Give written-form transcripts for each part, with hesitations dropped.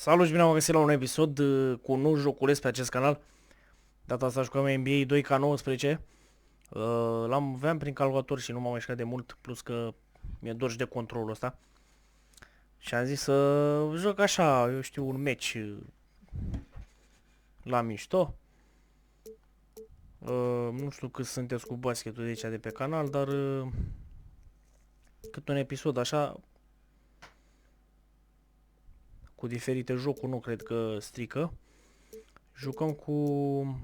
Salut și bine am găsit la un episod cu un nou joculeț pe acest canal. Data asta jucăm NBA 2K19. L-aveam prin calculator și nu m-am mișcat de mult, plus că mi-e dor și de controlul ăsta. Și am zis să joc așa, eu știu, un match la mișto. Nu știu cât sunteți cu basketul de aici de pe canal, dar cât un episod așa, cu diferite jocuri, nu cred că strică. Jucăm cu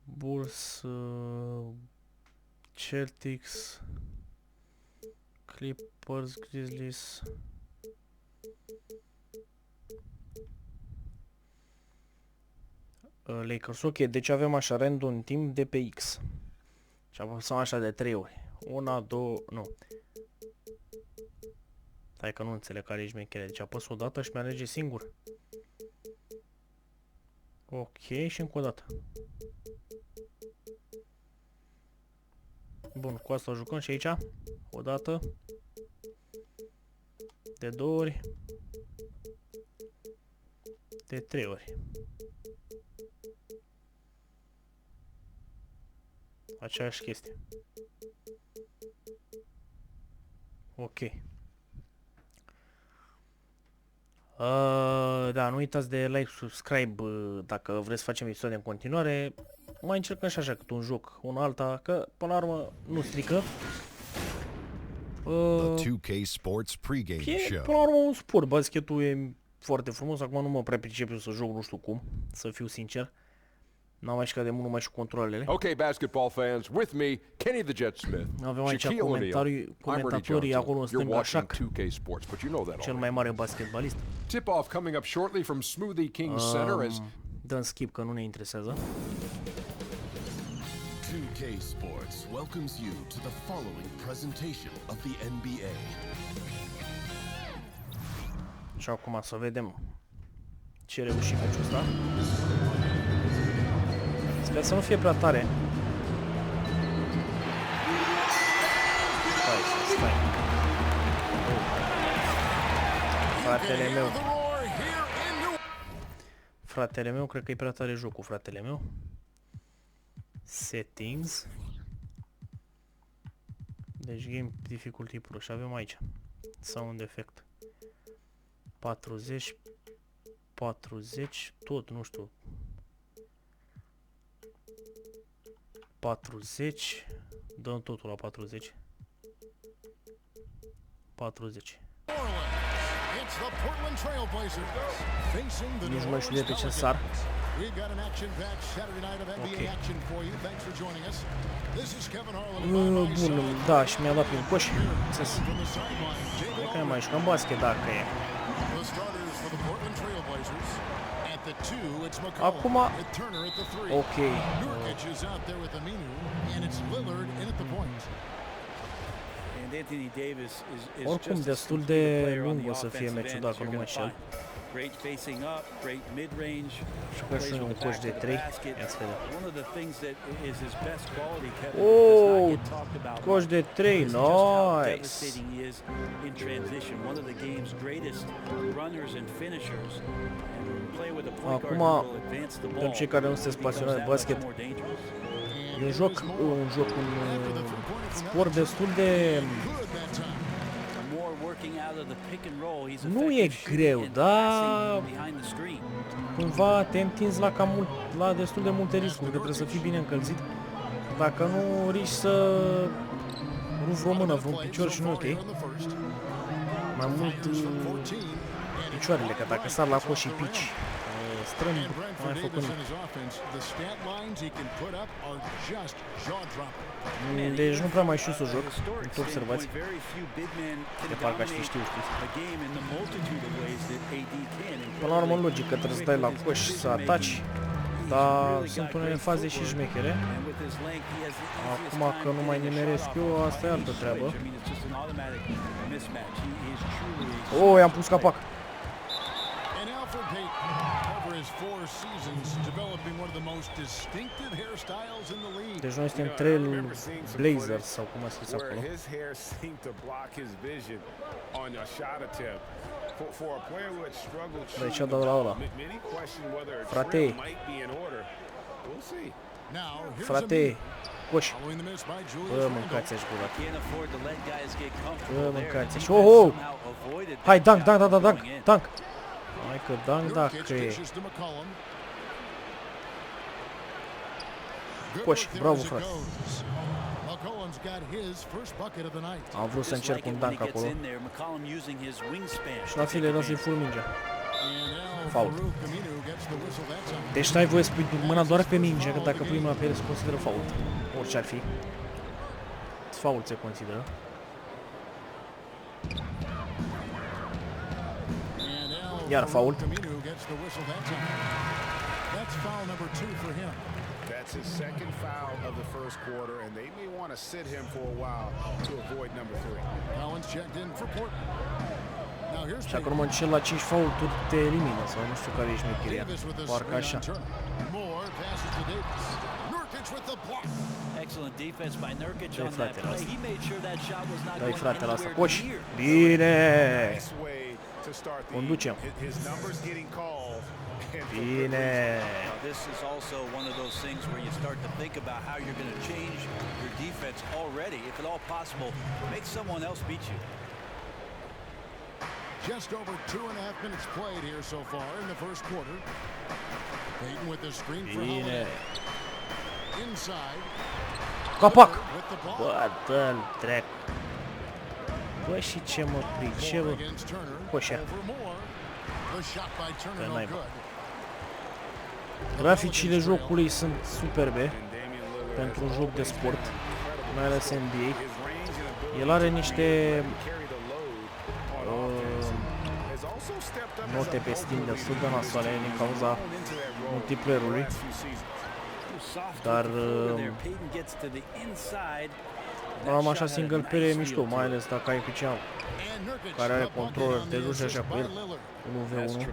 Bulls, Celtics, Clippers, Grizzlies, Lakers. Ok, deci avem așa random team de pe X. Și apăsăm așa de 3 ori. 1, 2, nu. Stai că nu înțeleg care e șmecherie. Deci apăs o dată și mi-alege singur. Ok, și încă o dată. Bun, cu asta o jucăm și aici. O dată. De 2 ori. De 3 ori. Aceeași chestie. Ok. Da, nu uitați de like, subscribe dacă vreți să facem episoade în continuare. Mai încercăm și așa cât un joc, un alta, că până la urmă nu strică. E până la urmă un sport, basketul e foarte frumos, acum nu mă prea pricep eu să joc, nu știu cum, să fiu sincer. N-am mai știut de mult, numai și controlele. Okay, basketball fans, with me, Kenny the Jet Smith. Avem aici comentatorii acolo în stânga, Shaq, cel mai mare basketbalist. Tip-off coming up shortly from Smoothie King Center as dăm skip că nu ne interesează. 2K Sports welcomes you to the following presentation of the NBA. Și acum să vedem ce reușim meciul ăsta. Sper să nu fie prea tare. Stai. Fratele meu, cred că e prea tare jocul, fratele meu. Settings. Deci game difficulty pro și avem aici sound effect 40, tot, nu știu, 40, dăm totul la 40. Nici nu mai știu de pe ce sar. Bun, da, și mi-a dat prin coș. Hai că ne mai jucăm basket dacă e. Acum, ok. Oricum destul de lung o să fie meciul dacă nu mă înșel. Și un coș de 3. Ia-ți vedem. Oh, coș de 3, nice! Acum, pentru cei care nu sunteți pasionați de basket, e un sport destul de... Nu e greu, dar cumva te întinzi la cam mult, la destul de multe riscuri, că trebuie să fii bine încălzit. Dacă nu riști să rupi vreo mână, vreun picior și nu e ok. Mai mult picioarele, că dacă sar la coș și pici strâmb, nu mai făcut nimic. Deci nu prea mai știu să joc, uite, observați. De parcă aș fi știut. Până la urmă, logic că trebuie să dai la coș să ataci, dar sunt unele faze și șmechere. Acum că nu mai nimeresc eu, asta e altă treabă. Oh, i-am pus capac. Deci noi suntem Trail Blazers sau cum a scris acolo. Deci a dat la ăla. Frate. Frate. Coși. Bă, mâncați aș gura. Bă, mâncați aș. Oh, oh! Hai, dunk, dunk, dunk, dunk, dunk. Hai că dunk dacă e. Coși, bravo, frate. Am vrut să încerc un dunk acolo. Și la file lasă-i full mingea. Fault. Deci n-ai voie să pui mâna doar pe minge, că dacă pui mâna pe ele se consideră fault. Orice ar fi. Fault se consideră. Iar fault. That's his second foul of the first quarter, and they may want to sit him for a while to avoid number 3. Collins checked in for Portland. Și acum în cel la 5 faulturi te elimină, sau nu știu care e șmecheria. Parcă așa. Dă-i fratele ăsta. Dă-i fratele ăsta. Coși! Bine! Conducem. Bine! This is also one of those things where you start to think about how you're going to change your defense already. If at all possible, make someone else beat you. Just over 2.5 minutes played here so far in the first quarter. Payton with the screen for Holiday. Inside. Capac! Bă, dă-l dracu. Bă, și ce mă pricep? Coșea. Că naiba. Graficile jocului sunt superbe pentru un joc de sport, mai ales NBA. El are niște note pe Steam destul de nasoale din cauza multiplayerului, dar am așa single player e mișto, mai ales dacă ai pe cea care are controller, te duci așa cu el 1v1.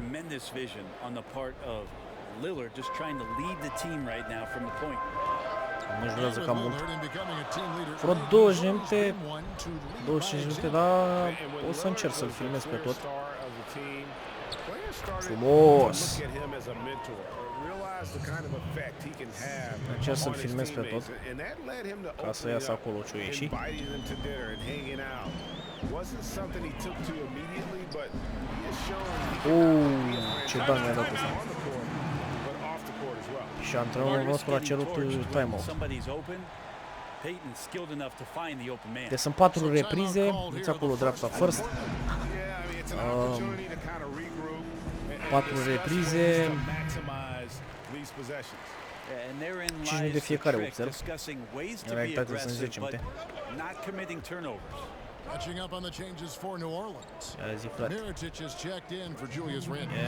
Lillard just trying to lead the team right now from the point. Nu jurează cam mult. Vreo 20 minute, 25 minute, dar o să încerc să-l filmez pe tot. Frumos! Încerc să-l filmez pe tot, ca să iasă acolo ce-o ieși. Ce dan mi-a dat ăsta. Și antrenorul nostru a cerut time-out. Deci sunt 4 reprize, uite acolo dreapta first. 4 reprize. 5 minute de fiecare, observ. În realitate sunt 10 minute. Catching up on the changes for New Orleans. Ia zi, frate. Ia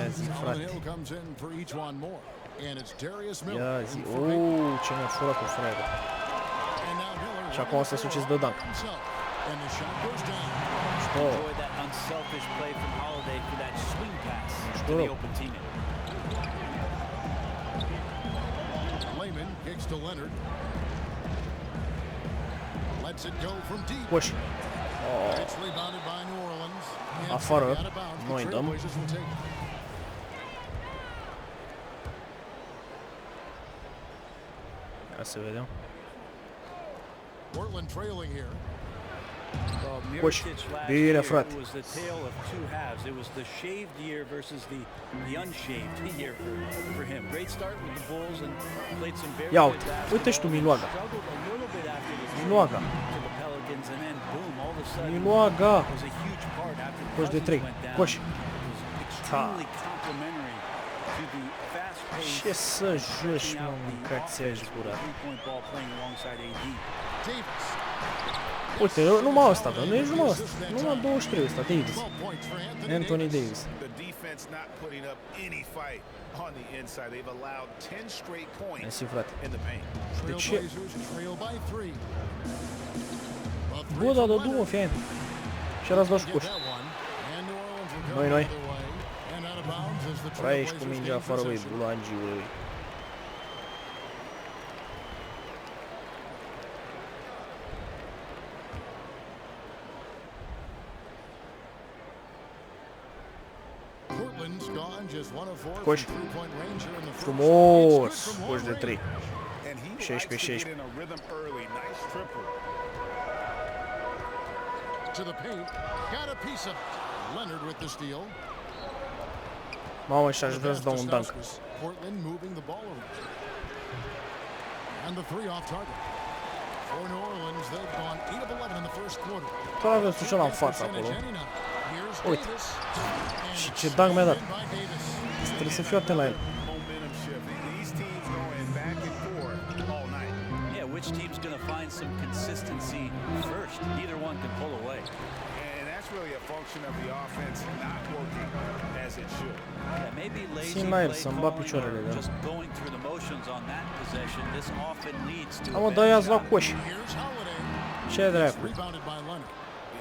zi, frate. Ia zi. Ce mi-a furat cu frate. Și acum o să suceți de dunk. Știu rău. Coși. Afară. Noi dăm. Ia să vedem. Coși. Bine, frate. Ia uite. Uite și tu Miluaga. Miluaga. Miluaga. Coși de 3. Coși. Ce să joci, mă, mâncați aș gura. Uite, numai ăsta, dar nu e numai ăsta. Numai 23 ăsta, Davis. Anthony Davis. Mersi, frate. De ce? Bă, da, dă-mă, fian. Și-a dat și coși. Noi. Ora ești cu mingea afară, băi, bulangiule. Coși. Frumos. Coși de 3. 16-16. Mamă, și aș vrea să dau un dunk. Tot avem sușor în față acolo. Uite. Și ce dunk mi-a dat. Trebuie să fiu atent la el. Which team's going to find some consistency first? Neither one can pull away. And that's really a function of the offense not working as it should. Yeah, maybe lazy Țin la el play să-mi bat calling picioarele, or da. just going through the motions on that possession. This often leads to Am dă ia-ți la coș. Ce dracu?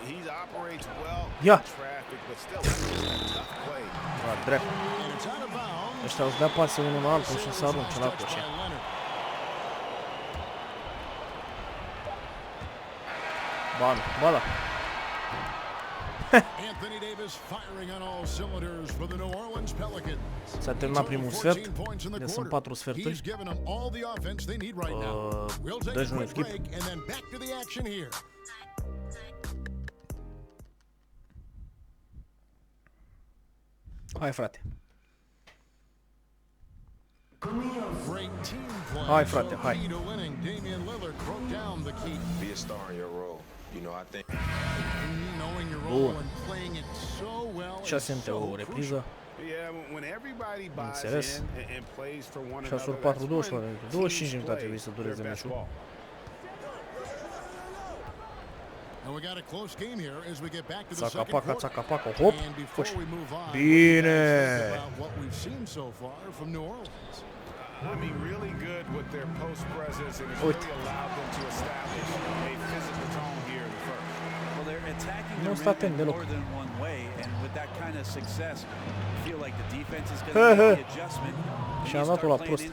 He operates well Ia. in traffic, but still tough play. La dracu. Ăștia o să dea pase unul la altul și să arunce la coșe. Ba da. S-a terminat primul sfert. Deci sunt 4 sferturi. Deci nu e skip. Hai, frate. Hai, frate, hai. Be a star in your role. You know, I think. Bun. 6 o repriză. Înțeles. 6 ori 4, 25 de minute trebuie să dureze meciul. Țaca-paca, hop, coș. Bine! Uite. Nu sta atent deloc. Și am dat-o la prost.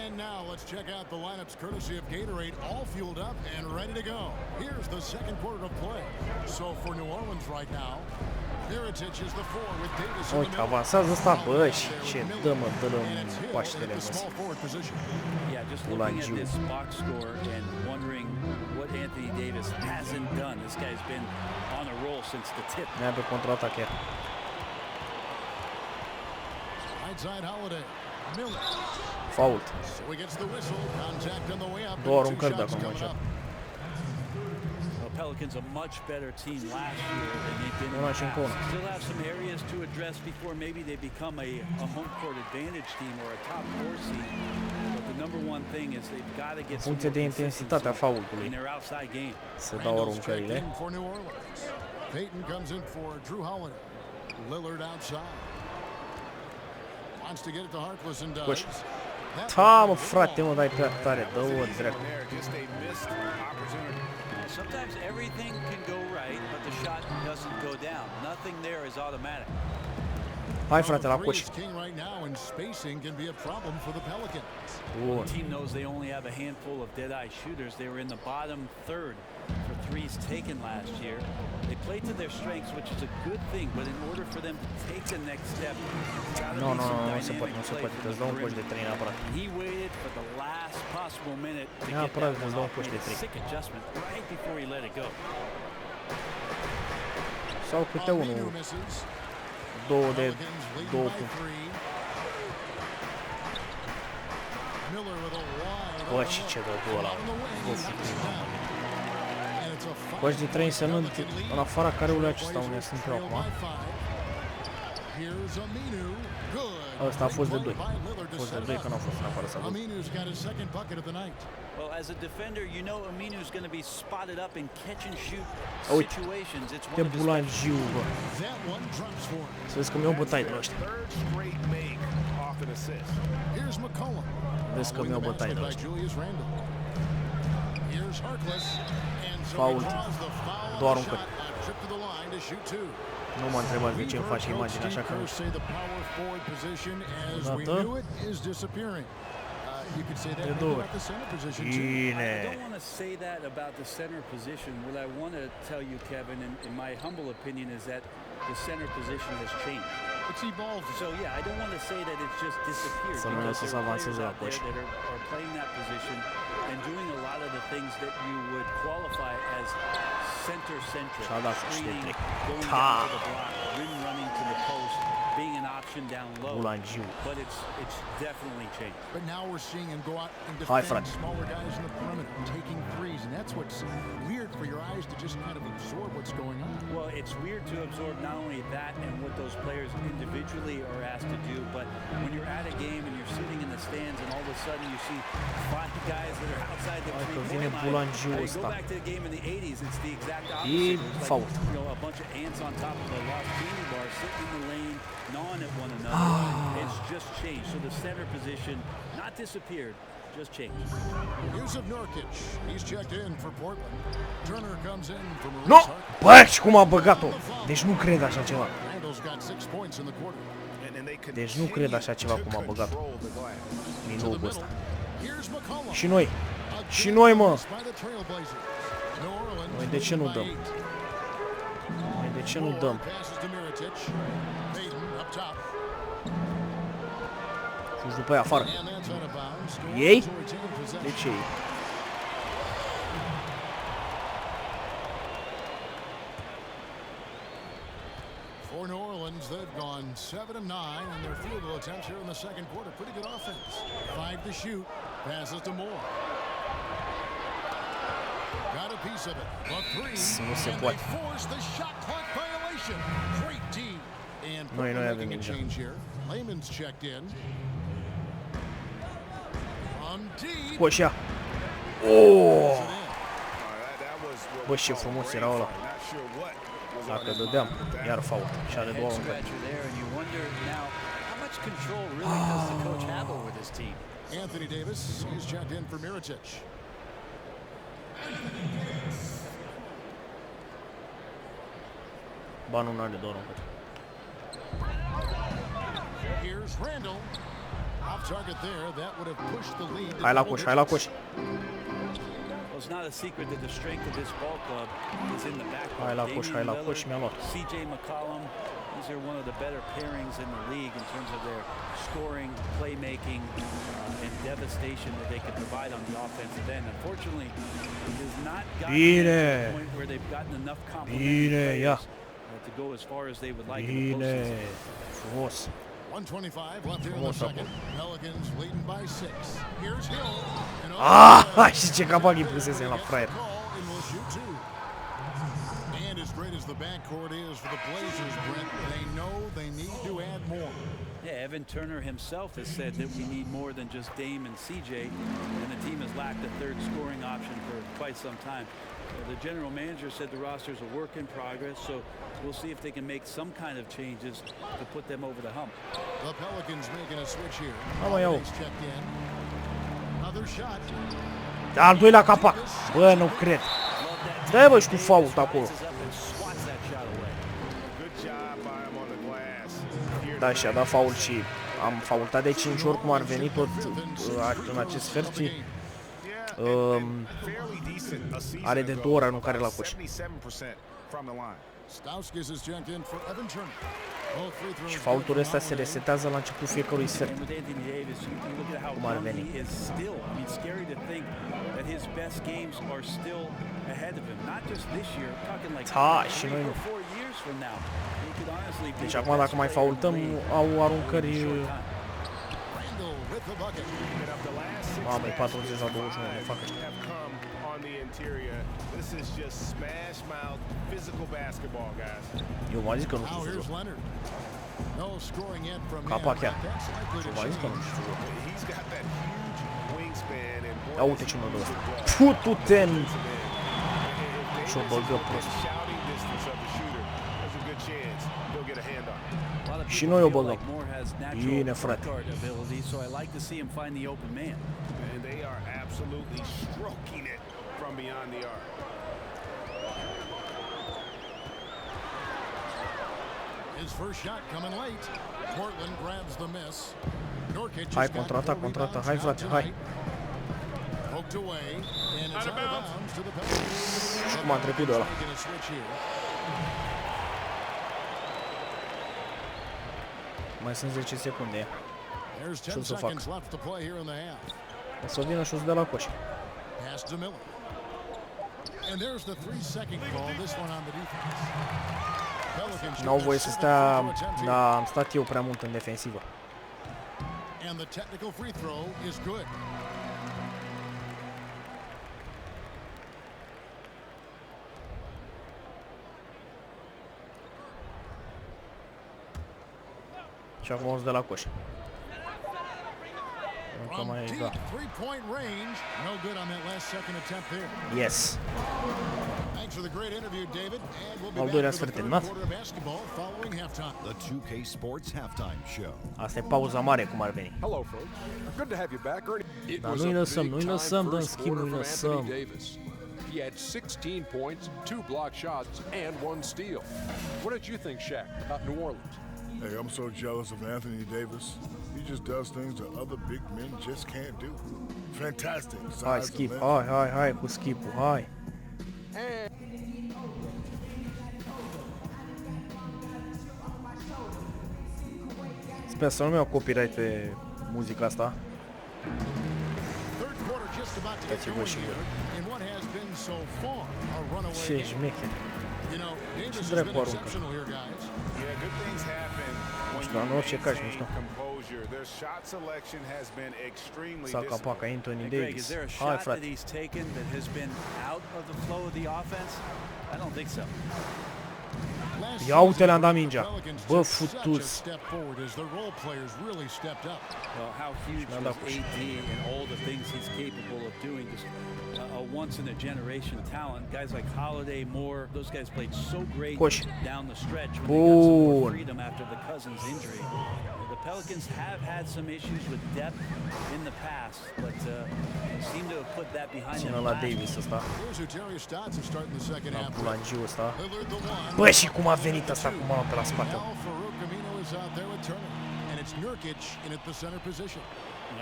And now let's check out the lineups courtesy of Gatorade, all fueled up and ready to go. Here's the second quarter of play. So for New Orleans right now, Mirotic is the 4 with Davis in the middle. Avansează ăsta, bă, și ce dă-mă, dă-l în paștele măsii. Yeah, just looking at this box score and wondering what Anthony Davis hasn't done. This guy's been on a roll since the tip. Ne-a pe contraatac chiar. Fault. Două aruncări dacă nu așa. Pelicans a much better team last year than they've been in the past. Still have some areas to address before maybe they become a home court advantage team or a top 4 seed. But the number one thing is they've got to get some funcție de intensitatea faultului. Să dau aruncările. Payton comes in for Drew Holiday. Lillard outside. Wants to get it to Harkless and does. Ta, mă, frate, mă, dai prea tare, dă-o dracu. Sometimes everything can go right, but the shot doesn't go down. Nothing there is automatic. Hai, frate, la coș. The team knows they only have a handful of dead-eye shooters. They were in the bottom third for threes taken last year. They played to their strengths, which is a good thing, but in order for them to take the next step, Nu se poate, îți dau un coș de 3 neapărat. he waited for the last possible minute to get Neapărat that îți dau un coș de 3. sick adjustment right before he let it go. Sau câte unul, 2 de 2 puncte. Bă, și ce dă ăla. Coș de 3 însemnând în afara careului acesta unde sunt eu acum. Ăsta a fost de 2. A fost de 2 că n-a fost în afară să văd. Well, as a defender, you know Aminu's going to be spotted up in catch and shoot situations. It's Te one of his bulangiu, bă. Să vezi că mi-au bătaie de la ăștia. Vezi că mi-au bătaie de la ăștia. Fault. Două aruncări. Nu m-a întrebat de ce îmi face imagine așa că... Odată. De două ori. Bine. I don't want to say that about the center position. What I want to tell you, Kevin, in my humble opinion, is that the center position has changed. It's evolved. So yeah, I don't want to say that it's just disappeared. Să nu Because lăsă să there are avanseze players la out there coș. that are playing that position and doing a lot of the things that you would qualify as center-centric. Și-a dat niște Screening, trec. going Ta! down to the block, rim running to the post, being an option down low. Bulangiu. But it's definitely changed. But now we're seeing him go out and Hai, defend frate. smaller guys in the perimeter, taking threes, and that's what's weird for your eyes to just kind of absorb what's going on. Well, it's weird to absorb not only that and what those players individually are asked to do, but when you're at a game and you're sitting in the stands and all of a sudden you see 5 guys that are outside the Hai că three-point vine line. Bulangiu You go ăsta. back to the game in the 80s, it's the exact E opposite. It was fault. like, you know, a bunch of ants on top of a lost candy bar sitting in the lane, gnawing at one another. It's just changed. So the center position, not disappeared, just changed. Yusuf Nurkic, he's checked in for Portland. Turner comes in from Nu! Bă, și cum a băgat-o? Deci nu cred așa ceva. Randall's got 6 points in the quarter. Deci nu cred așa ceva cum a băgat-o. Minugul ăsta. Here's McCollum. Și noi. Și noi, mă. By the Trailblazers. New Orleans Noi de ce nu dăm? leading by 8. Noi de ce nu dăm? Passes to Mirotic. Payton up top. Și după aia afară. And that's out of bounds. Ei? To retain possession. De ce ei? For New Orleans, they've gone 7 of 9 in their field goal attempts here in the second quarter. Pretty good offense. 5 to shoot. Passes to Moore. Got a piece of it. A 3. Nu se And poate. they force the shot clock violation. Great D. And Noi Portland avem making a mingea. change here. Layman's checked in. On deep. Bă, și ea. Oh! Bă, ce frumos era ăla. Dacă dădeam, iar fault. Și are două Head încă. scratcher there, and you wonder now how much control really does the coach have over this team? Anthony Davis is checked in for Mirotic. Banul n-are două încă. Here's Randall. Off target there. That would have pushed the lead. Hai la coș, hai la coș. Well, it's not a secret that the strength of this ball club is in the backcourt. Hai la coș, hai la coș, mi-a luat. CJ McCollum, these are one of the better pairings in the league in terms of their scoring, playmaking, and devastation that they can provide on the offensive end. Unfortunately, it has not gotten to the point where they've gotten enough complementary players to go as far as they would like in the Bine. postseason. Frumos. 125 left here in the second. Pelicans leading by 6. Here's Hill. Ah, și ce capac îi pusese la fraier. And will shoot 2. And as great as the backcourt is for the Blazers, Brent, they know they need to add more. Yeah, Evan Turner himself has said that we need more than just Dame and CJ, and the team has lacked a third scoring option for quite some time. The general manager said the roster is a work in progress, so we'll see if they can make some kind of changes to put them over the hump. The Pelicans making a switch here. Mă, iau. He's checked in. Another shot. Al doilea capac. Bă, nu cred. Dă-i bă și cu fault acolo. Da, și-a dat fault și am faultat de 5 ori cum ar veni tot în acest sfert și are de 2 ori aruncare la coș. Stauskas is checked in for Evan Turner. Both free throws Și faultul ăsta se resetează la început fiecărui sfert. And with Anthony Davis, you look at how Cum ar young veni. he is still. I mean, scary to think that his best games are still ahead of him. Not just this year, talking like Da, și 3 noi nu. or 4 years from now. He could honestly be Deci the acum best dacă mai player in the faultăm, league au in a aruncări... short time. Randall with the bucket. Mamă, e 40 la 21, ne fac ăștia. Eu m-am zis că nu Now știu să here's joc. Leonard. No scoring yet from him. Capac chiar. That's likely Eu to m-am zis că change. nu știu să joc. Ia uite ce mă dă ăsta. Putu-te în... Și-o băgă prost. Și noi o băgăm. Bine, frate. So I like to see him find the open man. And they are absolutely stroking it from beyond the arc. Hai, contraatac, contraatac, hai frate, hai. Și cum a trecut de ăla. Mai sunt 10 secunde. Ce o să fac? O să vină și o să dea la coș. N-au voie să stea, dar am stat eu prea mult în defensivă. Și acum o să dea la coș. Încă mai e, da. Yes. Al doilea sfert terminat. Asta e pauza mare, cum ar veni. Dar nu-i lăsăm, nu-i lăsăm, dăm schimb, nu-i lăsăm. He had 16 points, 2 block shots, and 1 steal. What did you think, Shaq, about New Orleans? Hey, I'm so jealous of Anthony Davis. He just does things that other big men just can't do. Fantastic. Hai, skip, hai cu skip-ul, hai. Sper să nu-mi iau copyright pe muzica asta. Uitați-vă și voi. Ce șmecher. Ce dracu aruncă? Nu știu, dar în orice caz, nu știu. Saca paca, Anthony Davis. Hai, frate. Ia uite, le-am dat mingea. Bă, futus. Mi-a dat coș. A once-in-a-generation talent. Guys like Holiday, Moore, those guys played so great down the stretch when they got some more freedom after the Cousins injury. The Pelicans have had some issues with depth in the past, but seem to have put that behind them. La Davis ăsta. La bulangiu ăsta. Bă, și cum a venit ăsta cu mâna pe la spate.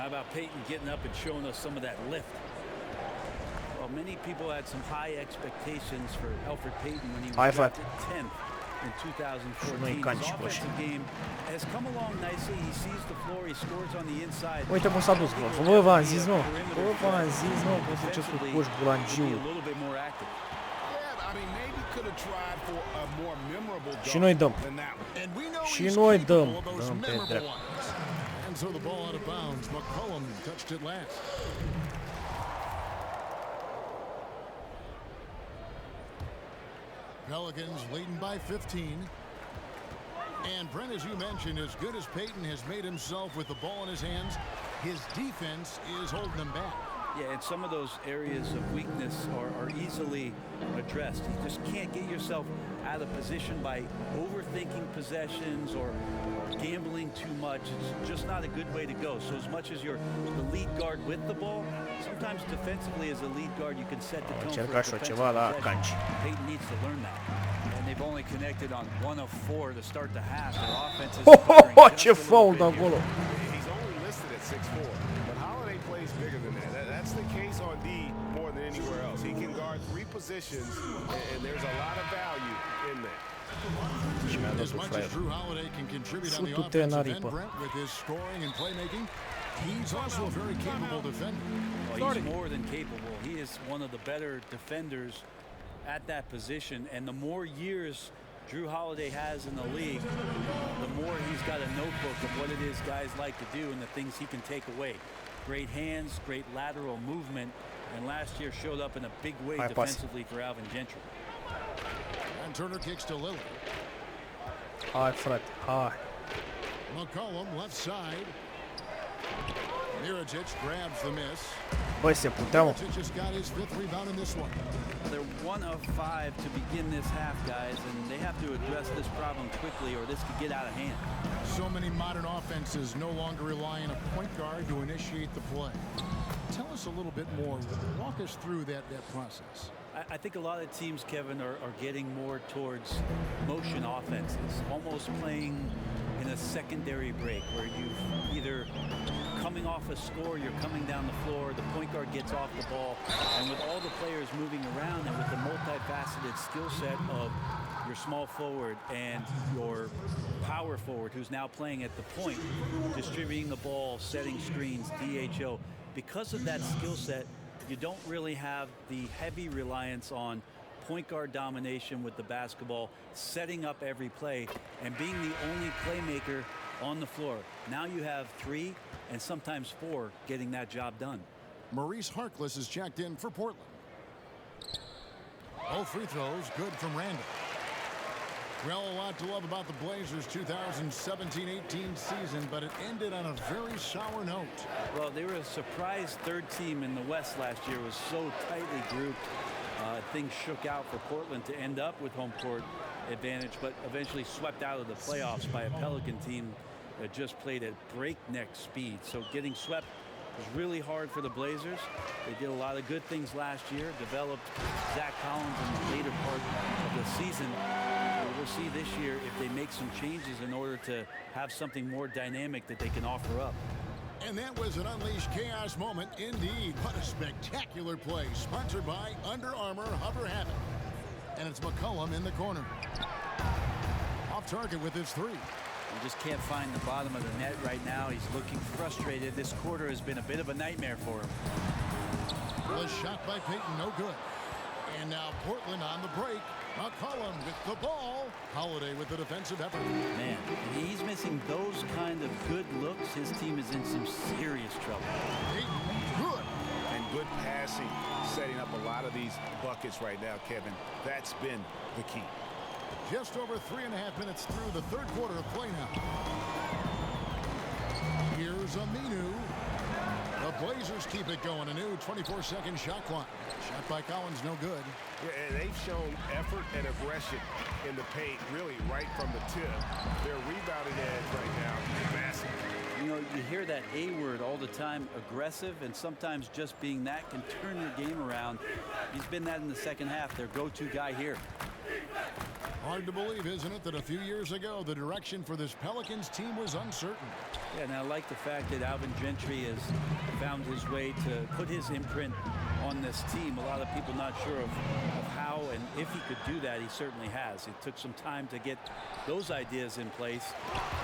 How about Peyton getting up and showing us some of that lift? Well, many people had some high expectations for Elfrid Payton when he was drafted 10th in 2014. His offensive game has come along nicely. He sees the floor, he scores on the inside. Uite cum s-a dus, bă. Bă, v-am zis, nu. Bă, v-am zis, nu. Cum să faceți cu coș bulangiu. Și noi dăm. Și noi dăm. Dăm pe drept. Pelicans leading by 15. And Brent, as you mentioned, as good as Peyton has made himself with the ball in his hands, his defense is holding him back. Yeah, and some of those areas of weakness are easily addressed. You just can't get yourself out of position by overthinking possessions or gambling too much. It's just not a good way to go. So as much as you're the lead guard with the ball, sometimes defensively as a lead guard you can set the tone for defensive possession. Peyton needs to learn that. And they've only connected on 1 of 4 to start the half. Their offense is ce faul de acolo. He's only listed at 6'4", but Holiday plays bigger than that. That's the case on D more than anywhere else. He can guard 3 positions, and there's a lot of value in that. As much as Drew Holiday can contribute on the offensive end, Brent, with his scoring and playmaking, he's also a very capable defender. Well, he's more than capable. He is one of the better defenders at that position, and the more years Drew Holiday has in the league, the more he's got a notebook of what it is guys like to do and the things he can take away. Great hands, great lateral movement, and last year showed up in a big way defensively for Alvin Gentry. And Turner kicks to Lillard. Hai, frate, hai. McCollum left side. Mirotic grabs the miss. Băi, se putea, mă. Mirotic just got his 5th rebound in this one. They're 1 of 5 to begin this half, guys, and they have to address this problem quickly or this could get out of hand. So many modern offenses no longer rely on a point guard to initiate the play. Tell us a little bit more. Walk us through that process. I think a lot of teams, Kevin, are getting more towards motion offenses, almost playing in a secondary break where you've either coming off a score, you're coming down the floor, the point guard gets off the ball, and with all the players moving around and with the multifaceted skill set of your small forward and your power forward who's now playing at the point, distributing the ball, setting screens, DHO, because of that skill set, you don't really have the heavy reliance on point guard domination with the basketball, setting up every play, and being the only playmaker on the floor. Now you have 3 and sometimes 4 getting that job done. Maurice Harkless is checked in for Portland. All free throws good from Randall. Well, a lot to love about the Blazers' 2017-18 season, but it ended on a very sour note. Well, they were a surprise third team in the West last year. It was so tightly grouped. Things shook out for Portland to end up with home court advantage, but eventually swept out of the playoffs by a Pelican team that just played at breakneck speed. So getting swept was really hard for the Blazers. They did a lot of good things last year, developed Zach Collins in the later part of the season. We'll see this year if they make some changes in order to have something more dynamic that they can offer up. And that was an unleashed chaos moment indeed. What a spectacular play, sponsored by Under Armour Hover Habit. And it's McCollum in the corner. Off target with his 3. He just can't find the bottom of the net right now. He's looking frustrated. This quarter has been a bit of a nightmare for him. The shot by Payton, no good. And now Portland on the break. McCollum with the ball. Holiday with the defensive effort. Man, he's missing those kind of good looks. His team is in some serious trouble. Payton, good. And good passing, setting up a lot of these buckets right now, Kevin. That's been the key. Just over 3.5 minutes through the third quarter of play now. Here's Aminu. The Blazers keep it going. A new 24-second shot clock. Shot by Collins, no good. Yeah, and they've shown effort and aggression in the paint, really right from the tip. Their rebounding edge right now is massive. You know, you hear that A word all the time, aggressive, and sometimes just being that can turn your game around. He's been that in the second half, their go-to guy here. Hard to believe, isn't it, that a few years ago the direction for this Pelicans team was uncertain. Yeah, and I like the fact that Alvin Gentry has found his way to put his imprint on this team. A lot of people not sure of how and if he could do that. He certainly has. It took some time to get those ideas in place,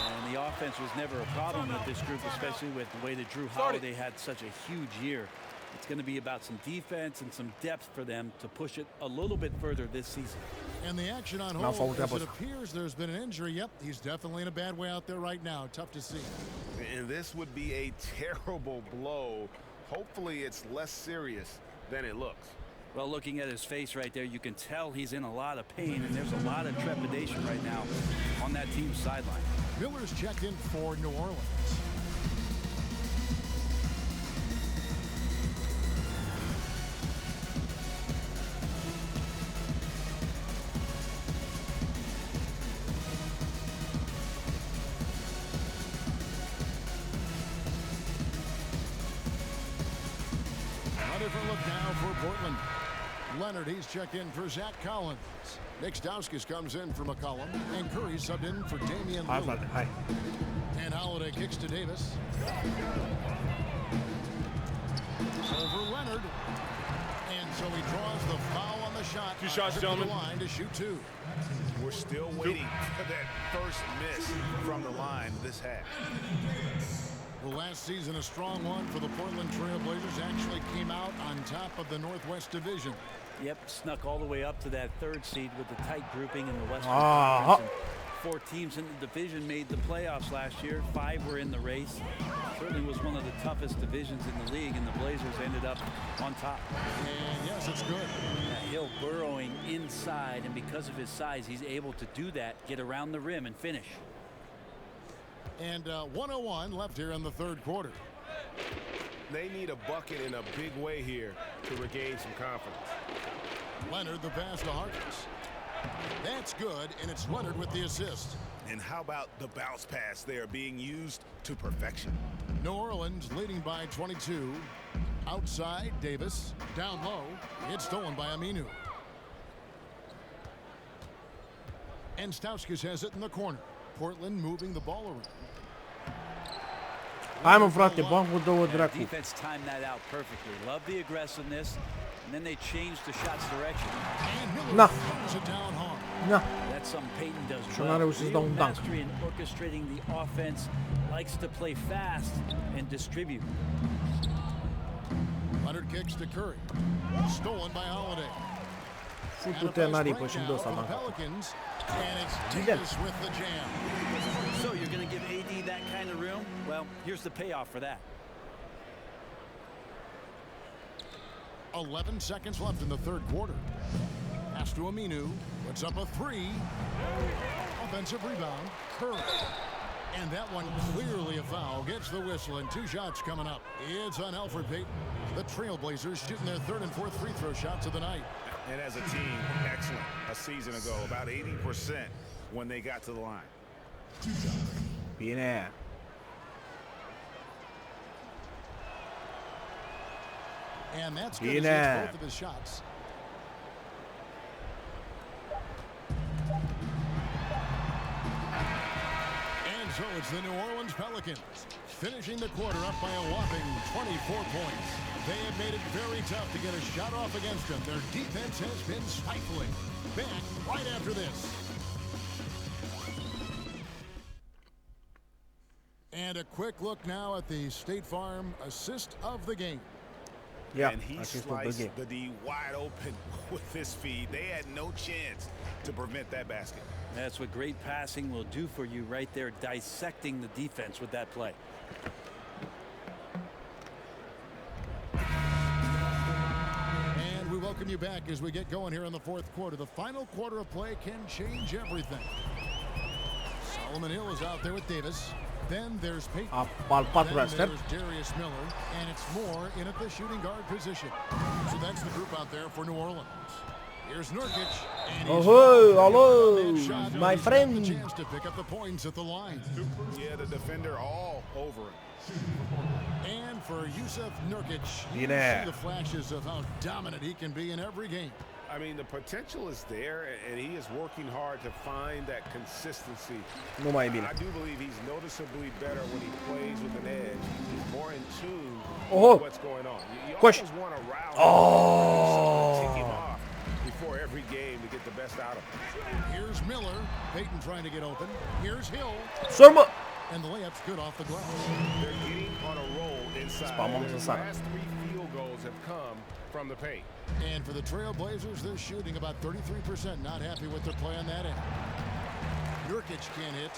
and the offense was never a problem with this group, especially with the way that Drew Holiday had such a huge year. It's going to be about some defense and some depth for them to push it a little bit further this season. And the action on hold, as it appears there's been an injury. Yep, he's definitely in a bad way out there right now. Tough to see. And this would be a terrible blow. Hopefully it's less serious than it looks. Well, looking at his face right there, you can tell he's in a lot of pain, and there's a lot of trepidation right now on that team's sideline. Miller's checked in for New Orleans. Different look now for Portland. Leonard, he's checked in for Zach Collins. Nick Stauskas comes in for McCollum, and Curry subbed in for Damian Lillard. Hi. And Holiday kicks to Davis. Over Leonard. And so he draws the foul on the shot. 2 shots, gentlemen. To the line to shoot 2. We're still waiting for that first miss from the line this half. Well, last season, a strong one for the Portland Trail Blazers. Actually came out on top of the Northwest Division. Yep, snuck all the way up to that 3rd seed with the tight grouping in the Western Conference. 4 teams in the division made the playoffs last year. 5 were in the race. Certainly was one of the toughest divisions in the league, and the Blazers ended up on top. And yes, it's good. Hill burrowing inside, and because of his size, he's able to do that, get around the rim and finish. And 1:01 left here in the third quarter. They need a bucket in a big way here to regain some confidence. Leonard, the pass to Harkless. That's good, and it's Leonard with the assist. And how about the bounce pass there being used to perfection? New Orleans leading by 22. Outside, Davis. Down low. It's stolen by Aminu. And Stauskas has it in the corner. Portland moving the ball around. Hai mă frate, bancul dă-o dracu. Defense timed that out perfectly. Love the aggressiveness, and then they changed the shot's direction. Na. Na. That's something Peyton does Și n-a well. reușit să dau un dunk. Mastery in orchestrating the offense, likes to play fast and distribute. Leonard kicks to Curry. Stolen by Holiday. Futu-te în aripă și-mi dă ăsta dunk. And it's Davis with the jam. So you're going to give AD that kind of room? Well, here's the payoff for that. 11 seconds left in the third quarter. Pass to Aminu. Puts up a three. Offensive rebound. Curry. And that one clearly a foul. Gets the whistle and 2 shots coming up. It's on Alfred Payton. The Trailblazers shooting their third and fourth free throw shots of the night. And as a team, excellent. A season ago, about 80% when they got to the line. Bine. And that's good as he hits both of his shots. And so it's the New Orleans Pelicans finishing the quarter up by a whopping 24 points. They have made it very tough to get a shot off against them. Their defense has been stifling. Back right after this. And a quick look now at the State Farm assist of the game. Yeah, and he sliced the D wide open with his feed. They had no chance to prevent that basket. That's what great passing will do for you right there, dissecting the defense with that play. And we welcome you back as we get going here in the fourth quarter. The final quarter of play can change everything. Solomon Hill is out there with Davis. Then there's Peyton. Then there's Darius Miller, and it's more in at the shooting guard position. So that's the group out there for New Orleans. Here's Nurkic, and he's hello, my friend. Got the chance to pick up the points at the line. Yeah, the defender all over him. And for Yusuf Nurkic, you can see the flashes of how dominant he can be in every game. I mean, the potential is there, and he is working hard to find that consistency. Nu mai e bine. I do believe he's noticeably better when he plays with an edge. He's more in tune with what's going on. You always want to rally tick him off before every game to get the best out of him. Here's Miller. Peyton trying to get open. Here's Hill. And the layup's good off the glass. They're getting on a roll inside. The last 3 field goals have come from the paint. And for the Trailblazers, they're shooting about 33%. Not happy with their play on that end. Nurkic can't hit.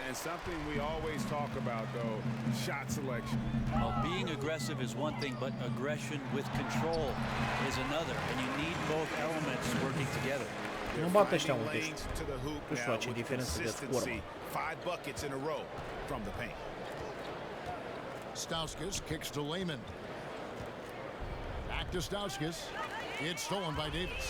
And something we always talk about, though, shot selection. Well, being aggressive is one thing, but aggression with control is another. And you need both elements working together. Nu bate ăștia multe ăștia. Nu știu la ce diferență de scoră. 5 buckets in a row from the paint. Stauskas kicks to Layman. Back to Stauskas. It's stolen by Davis.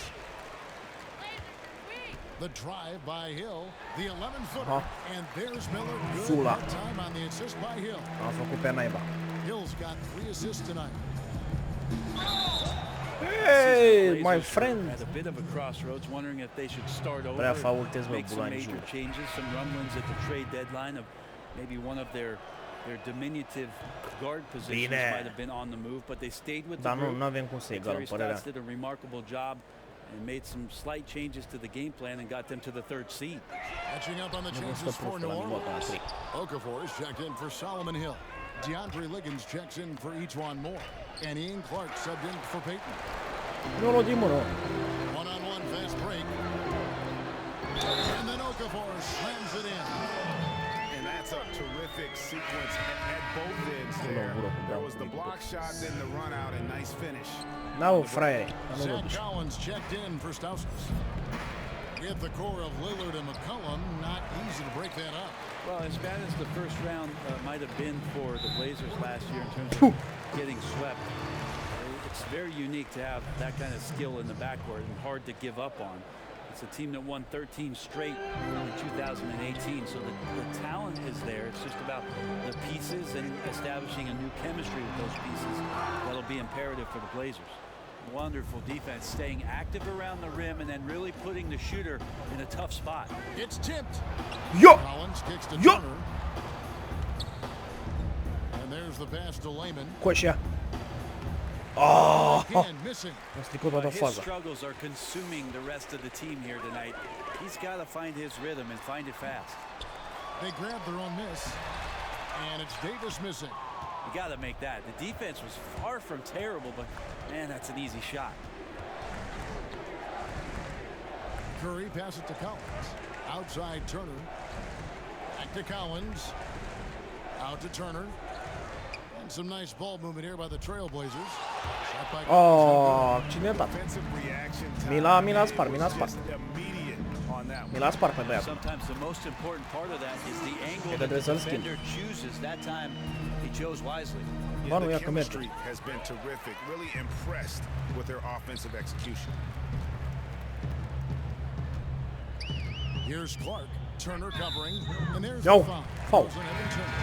The drive by Hill. The 11-footer. And there's Miller. Good time on the assist by Hill. A făcut pe naiba. Hill's got 3 assists tonight. Hey, my friend. At a bit of a crossroads, wondering if they should start over, make some major changes, some rumblings at the trade deadline of maybe one of their diminutive guard positions might have been on the move, but they stayed with the group. Terry Stotts did a remarkable job and made some slight changes to the game plan and got them to the 3rd seed. Catching up on the changes for New Orleans. Okafor's checked in for Solomon Hill. DeAndre Liggins checks in for Ejuan Moore. And Ian Clark subbed in for Peyton. One-on-one fast break. And then Okafor slams it in. And that's a terrific sequence at both ends there. There was the block shot, then the run out, and nice finish. Zach Collins checked in for Stauskas. With the core of Lillard and McCollum, not easy to break that up. Well, as bad as the first round might have been for the Blazers last year in terms of getting swept, it's very unique to have that kind of skill in the backcourt and hard to give up on. It's a team that won 13 straight in 2018, so the talent is there. It's just about the pieces and establishing a new chemistry with those pieces that'll be imperative for the Blazers. Wonderful defense, staying active around the rim and then really putting the shooter in a tough spot. It's tipped. Yo! Collins kicks to Yo! Turner. And there's the pass to Layman. Coșea. Oh! Again, missing. A stricat toată His faza. struggles are consuming the rest of the team here tonight. He's got to find his rhythm and find it fast. They grab their own miss. And it's Davis missing. You got to make that. The defense was far from terrible, but man, that's an easy shot. Curry passes it to Collins. Outside Turner. Back to Collins. Out to Turner. And some nice ball movement here by the Trailblazers. Shot by Oh, accidentat. Defensive reaction time Mi l-a spart, mi l-a spart. just immediate on that one. Mi l-a spart pe băiat. Sometimes the most important part of that is the angle Cred că that trebuie the să-l schimb. defender chooses. That time, he chose wisely. Ba nu, The ia că merge. chemistry has been terrific. Really impressed with their offensive execution. Here's Clark. Turner covering. And there's Yo, the foul. foul. Goes on Evan Turner.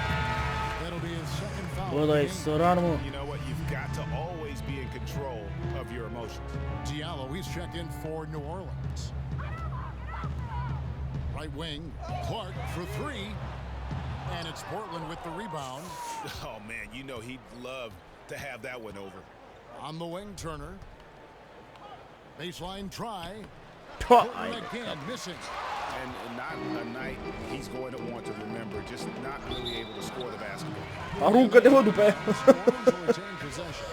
That'll be his second foul. Bă, of dar the e game. săran, mă. You know what? You've got to always be in control of your emotions. Diallo, he's checked in for New Orleans. Right wing, Clark for three. And it's Portland with the rebound. Oh, man, you know he'd love to have that one over. On the wing, Turner. Baseline try. Hai, Portland again, missing. And not a night he's going to want to remember, just not really able to score the basketball. aruncă-te, mă, după aia. Orleans will retain possession.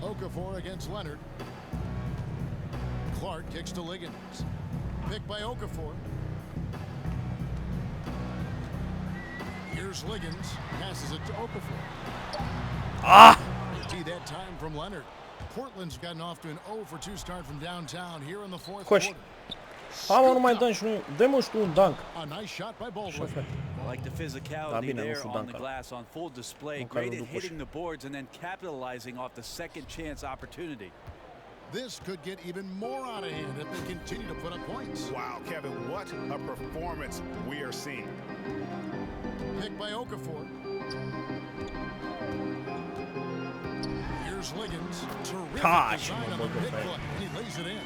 Okafor against Leonard. Clark kicks to Liggins. Picked by Okafor. Here's Liggins. Passes it to Okafor. Ah! See that time from Leonard. Portland's gotten off to an 0 for 2 start from downtown here in the fourth Coș. quarter. Hai, mă, nu mai dăm și noi. Dă-mă și tu un dunk. A nice shot by Baldwin. Șofe. I like the Da, physicality bine, nu there știu on the Duncan. glass, on full display. Măcar Great nu at după hitting the boards and then capitalizing off the second chance opportunity. This could get even more out of hand if they continue to put up points. Wow, Kevin, what a performance we are seeing. Picked by Okafor. Here's Liggins. Terrific Gosh, design on the big play. And he lays it in.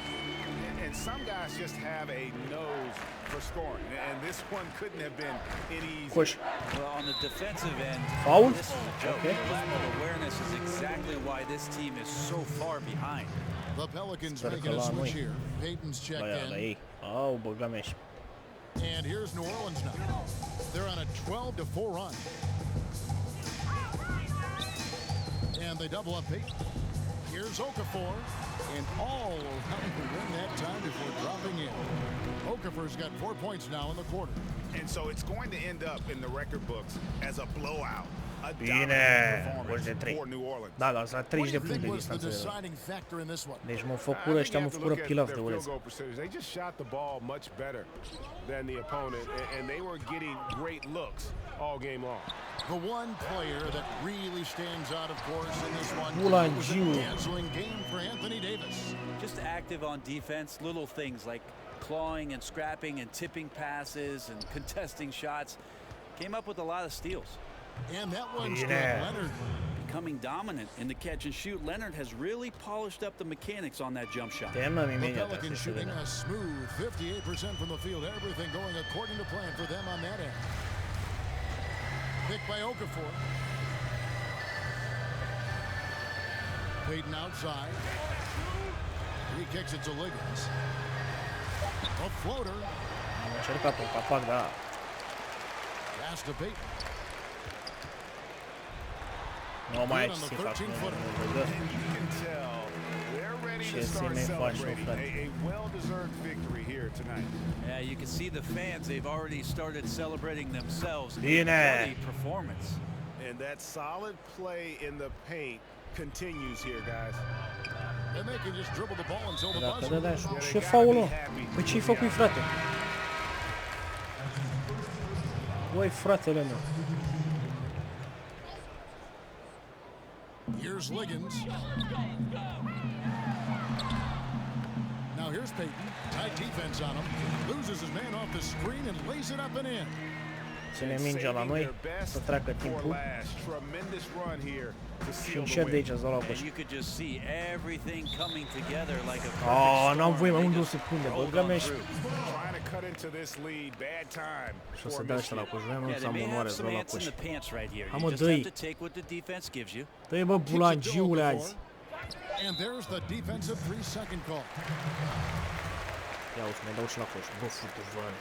And some guys just have a nose for scoring, and this one couldn't have been any easier. Coș. Well, on the defensive end, Foul? this is a joke. Okay. Personal awareness is exactly why this team is so far behind. The Pelicans Sper că making a la switch noi. here. Payton's La checked ea, la in. ei. Au, băga mea și. And here's New Orleans now. They're on a 12-4 run. And they double up Payton. Here's Okafor. And all around to win that time before dropping in. Okafor's got 4 points now in the quarter. And so it's going to end up in the record books as a blowout. A Bine, dominant gol de 3. performance for New Orleans. Da, la 30 de What do you puncte think was the distanță. deciding factor in this one? Deci m-au făcut I think ăștia, you m-au have to făcut look at pilaf their de field uleț. goal percentage. They just shot the ball much better than the opponent, and they were getting great looks all game long. The one player that really stands out, of course, in this one Ulan was a Giu. dazzling game for Anthony Davis. Just active on defense, little things like clawing and scrapping and tipping passes and contesting shots. Came up with a lot of steals. And that one's Bine. good. Leonard. Becoming dominant in the catch and shoot, Leonard has really polished up the mechanics on that jump shot. Terminăm The imediat, asta Pelicans este shooting bine. a smooth 58% from the field. Everything going according to plan for them on that end. Picked by Okafor. Payton outside. He kicks it to Liggins. A floater. Am încercat un capac, da. Pass to Payton. Nu mai ai Good ce on să the fac. 13-footer. You can tell they're ready to Ce start se ne faci, celebrating frate? a well-deserved victory here tonight. Yeah, you can see the fans, they've already started celebrating themselves. Bine. What a performance. And that solid play in the paint continues here, guys. And they can just dribble the ball until the Dacă buzzer. dădea Yeah, they ce gotta faul, be mă? happy Păi ce-i with the făcut, frate? Băi, fratele meu. Here's Liggins. Now here's Peyton. Tight defense on him. Loses his man off the screen and lays it up and in. Ține mingea la noi, să treacă timpul. Și încet de aici să dau la coș. N-am voie mai mult de o secundă, băgă-mea și... Și o să dea ăștia la coș, vreau să am onoare să dau la coș. Ha, mă, dă-i! Dă-i, bă, bulangiule azi! Ia uite, mai dau și la coș, bă, futu-vani.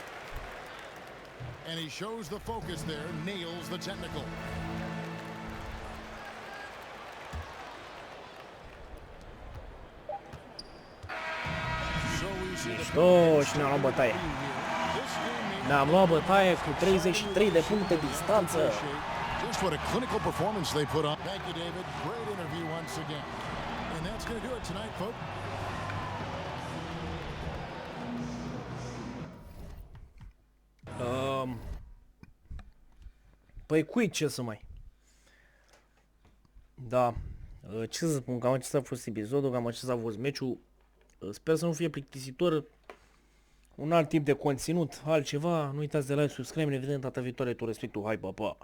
And he shows the focus there, nails the technical. Mișto, și ne-am luat bătaie. Ne-am luat bătaie cu 33 de puncte distanță. Just what a clinical performance they put on. Thank you, David. Great interview once again. And that's going to do it tonight, folks. Păi cui ce să mai... Da. Ce să spun, cam acesta a fost episodul, cam acesta a fost meciul. Sper să nu fie plictisitor. Un alt tip de conținut, altceva. Nu uitați de like, subscribe, ne vedem data viitoare, tot respectul. Hai, pa, pa!